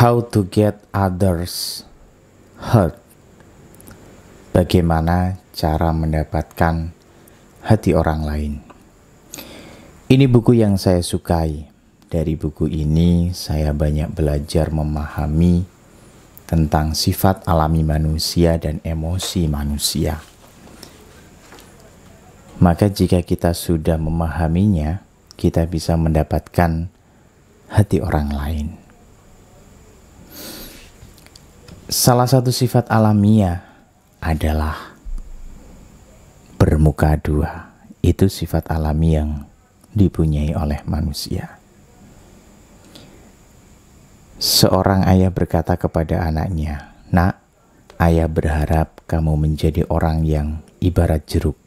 How to get others hurt. Bagaimana cara mendapatkan hati orang lain. Ini buku yang saya sukai. Dari buku ini saya banyak belajar memahami tentang sifat alami manusia dan emosi manusia. Maka jika kita sudah memahaminya, kita bisa mendapatkan hati orang lain. Salah satu sifat alamiah adalah bermuka dua. Itu sifat alami yang dipunyai oleh manusia. Seorang ayah berkata kepada anaknya, "Nak, ayah berharap kamu menjadi orang yang ibarat jeruk."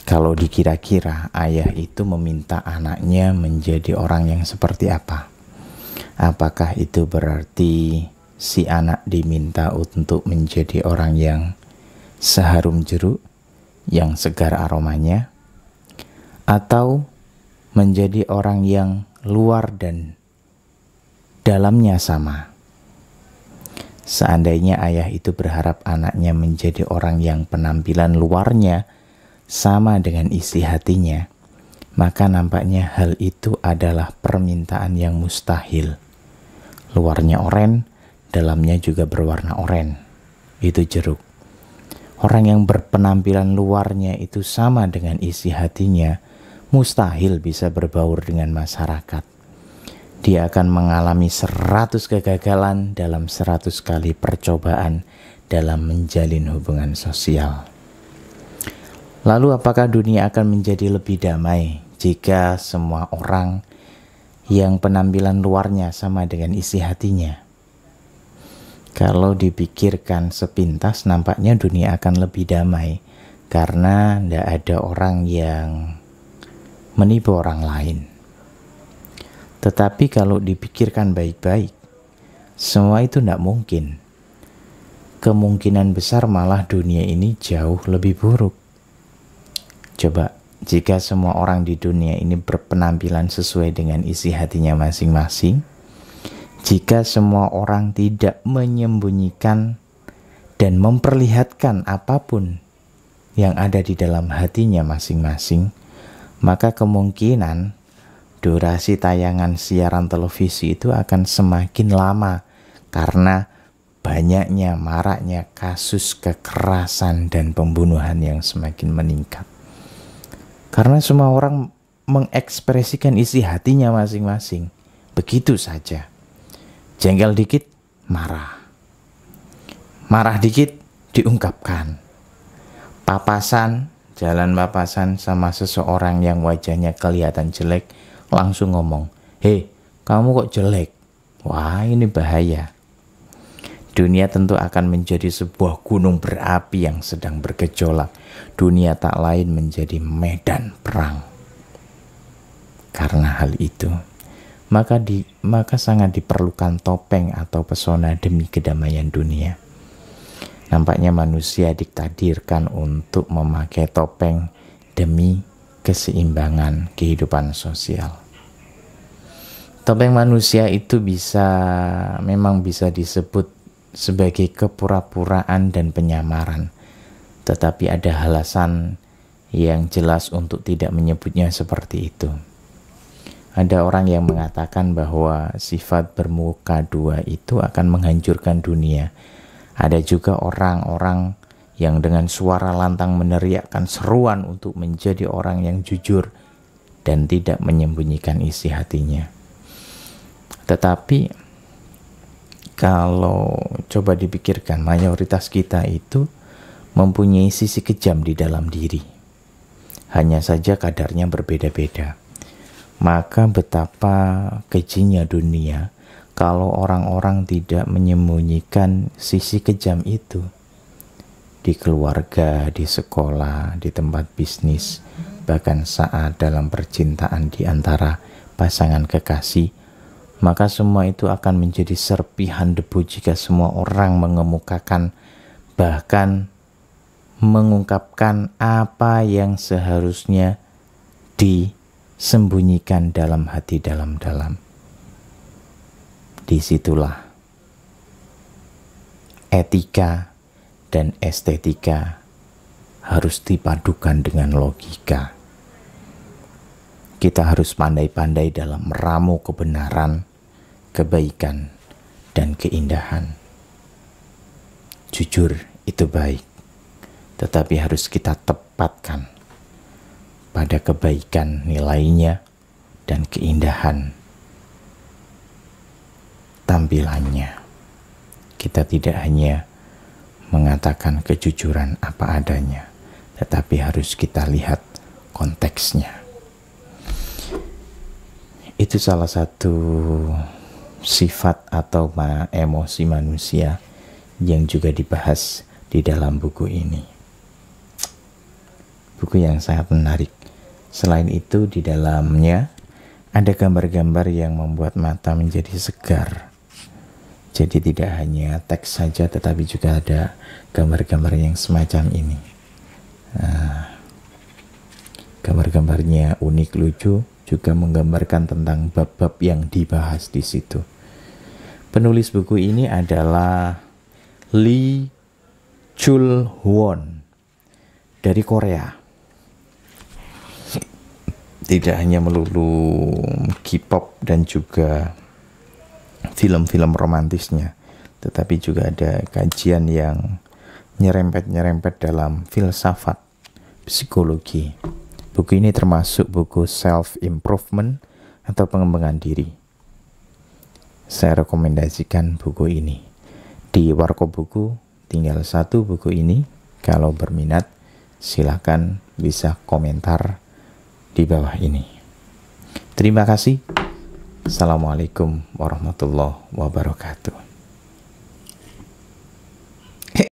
Kalau dikira-kira, ayah itu meminta anaknya menjadi orang yang seperti apa? Apakah itu berarti si anak diminta untuk menjadi orang yang seharum jeruk, yang segar aromanya, atau menjadi orang yang luar dan dalamnya sama? Seandainya ayah itu berharap anaknya menjadi orang yang penampilan luarnya sama dengan isi hatinya, maka nampaknya hal itu adalah permintaan yang mustahil. Luarnya oranye, dalamnya juga berwarna oranye. Itu jeruk. Orang yang berpenampilan luarnya itu sama dengan isi hatinya, mustahil bisa berbaur dengan masyarakat. Dia akan mengalami 100 kegagalan dalam 100 kali percobaan dalam menjalin hubungan sosial. Lalu apakah dunia akan menjadi lebih damai jika semua orang yang penampilan luarnya sama dengan isi hatinya? Kalau dipikirkan sepintas, nampaknya dunia akan lebih damai karena tidak ada orang yang menipu orang lain. Tetapi kalau dipikirkan baik-baik, semua itu tidak mungkin. Kemungkinan besar malah dunia ini jauh lebih buruk. Coba, jika semua orang di dunia ini berpenampilan sesuai dengan isi hatinya masing-masing, jika semua orang tidak menyembunyikan dan memperlihatkan apapun yang ada di dalam hatinya masing-masing, maka kemungkinan durasi tayangan siaran televisi itu akan semakin lama karena banyaknya maraknya kasus kekerasan dan pembunuhan yang semakin meningkat. Karena semua orang mengekspresikan isi hatinya masing-masing. Begitu saja. Jengkel dikit, marah. Marah dikit, diungkapkan. Papasan, jalan papasan sama seseorang yang wajahnya kelihatan jelek, langsung ngomong, "Hei, kamu kok jelek?" Wah, ini bahaya. Dunia tentu akan menjadi sebuah gunung berapi yang sedang bergejolak. Dunia tak lain menjadi medan perang. Karena hal itu, maka sangat diperlukan topeng atau pesona demi kedamaian dunia. Nampaknya manusia ditakdirkan untuk memakai topeng demi keseimbangan kehidupan sosial. Topeng manusia itu memang bisa disebut sebagai kepura-puraan dan penyamaran. Tetapi ada alasan yang jelas untuk tidak menyebutnya seperti itu. Ada orang yang mengatakan bahwa sifat bermuka dua itu akan menghancurkan dunia. Ada juga orang-orang yang dengan suara lantang meneriakkan seruan untuk menjadi orang yang jujur dan tidak menyembunyikan isi hatinya. Tetapi kalau coba dipikirkan, mayoritas kita itu mempunyai sisi kejam di dalam diri. Hanya saja kadarnya berbeda-beda. Maka betapa kejinya dunia kalau orang-orang tidak menyembunyikan sisi kejam itu. Di keluarga, di sekolah, di tempat bisnis, bahkan saat dalam percintaan di antara pasangan kekasih, maka semua itu akan menjadi serpihan debu jika semua orang mengemukakan, bahkan mengungkapkan apa yang seharusnya disembunyikan dalam hati dalam-dalam. Disitulah etika dan estetika harus dipadukan dengan logika. Kita harus pandai-pandai dalam meramu kebenaran, kebaikan, dan keindahan. Jujur itu baik, tetapi harus kita tepatkan pada kebaikan nilainya dan keindahan tampilannya. Kita tidak hanya mengatakan kejujuran apa adanya, tetapi harus kita lihat konteksnya. Itu salah satu sifat atau emosi manusia yang juga dibahas di dalam buku ini. Buku yang sangat menarik. Selain itu, di dalamnya ada gambar-gambar yang membuat mata menjadi segar. Jadi tidak hanya teks saja, tetapi juga ada gambar-gambar yang semacam ini. Gambar-gambarnya unik, lucu, juga menggambarkan tentang bab-bab yang dibahas di situ. Penulis buku ini adalah Lee Chul-won dari Korea. Tidak hanya melulu K-pop dan juga film-film romantisnya, tetapi juga ada kajian yang nyerempet-nyerempet dalam filsafat, psikologi. Buku ini termasuk buku self-improvement atau pengembangan diri. Saya rekomendasikan buku ini. Di Warkop Buku tinggal satu buku ini. Kalau berminat, silakan bisa komentar di bawah ini. Terima kasih. Assalamualaikum warahmatullahi wabarakatuh.